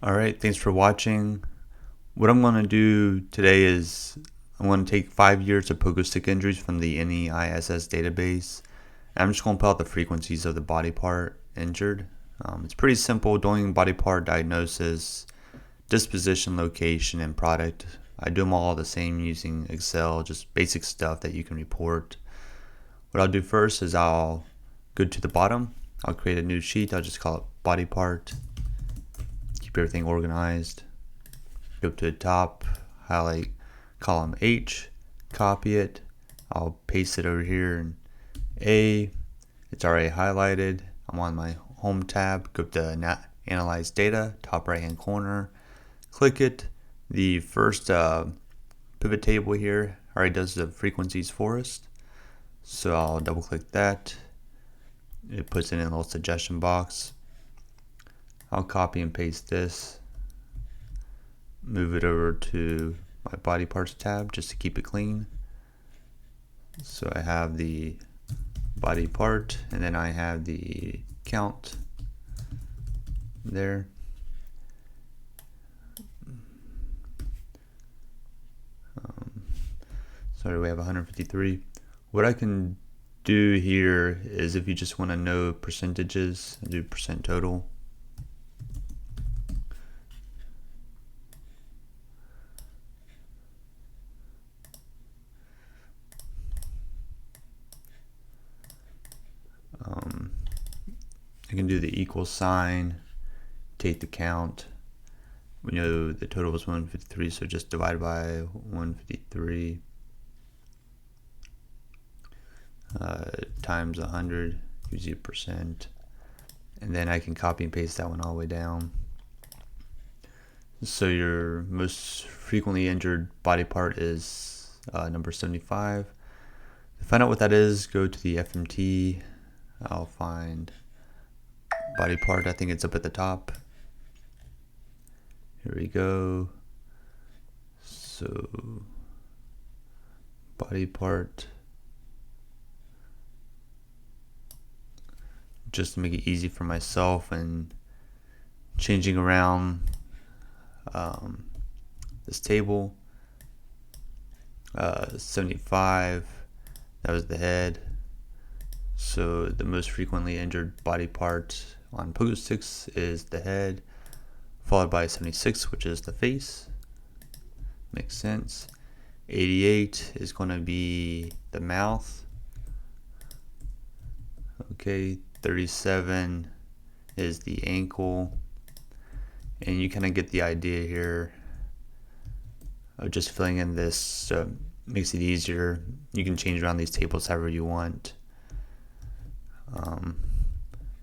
Alright, thanks for watching. What I'm going to do today is I'm going to take 5 years of pogo stick injuries from the NEISS database. And I'm just going to pull out the frequencies of the body part injured. It's pretty simple, doing body part diagnosis, disposition, location, and product. I do them all the same using Excel, just basic stuff that you can report. What I'll do first is I'll go to the bottom. I'll create a new sheet. I'll just call it body part. Keep everything organized. Go to the top, highlight column H, copy it. I'll paste it over here in A. It's already highlighted. I'm on my home tab. Go to analyze data, top right hand corner. Click it. The first pivot table here already does the frequencies for us. So I'll double click that. It puts it in a little suggestion box. I'll copy and paste this, move it over to my body parts tab just to keep it clean. So I have the body part and then I have the count there. Sorry, we have 153. What I can do here is if you just want to know percentages, do percent total. I can do the equal sign, take the count. We know the total was 153, so just divide by 153 times 100 gives you percent. And then I can copy and paste that one all the way down. So your most frequently injured body part is number 75. To find out what that is, go to the FMT. I'll find body part. I think it's up at the top. Here we go. So body part. Just to make it easy for myself and changing around this table. 75, that was the head. So the most frequently injured body part on pogo sticks is the head, followed by 76, which is the face. Makes sense. 88 is going to be the mouth. Okay, 37 is the ankle. And you kind of get the idea here of just filling in this, so makes it easier. You can change around these tables however you want.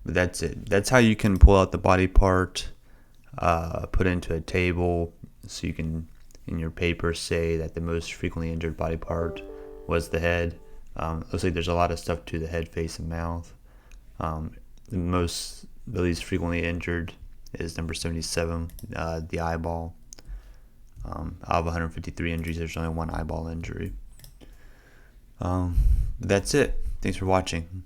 But that's it. That's how you can pull out the body part, put it into a table, so you can in your paper say that the most frequently injured body part was the head. Looks like there's a lot of stuff to the head, face, and mouth. The least frequently injured is number 77, the eyeball. Out of 153 injuries, there's only one eyeball injury. That's it. Thanks for watching.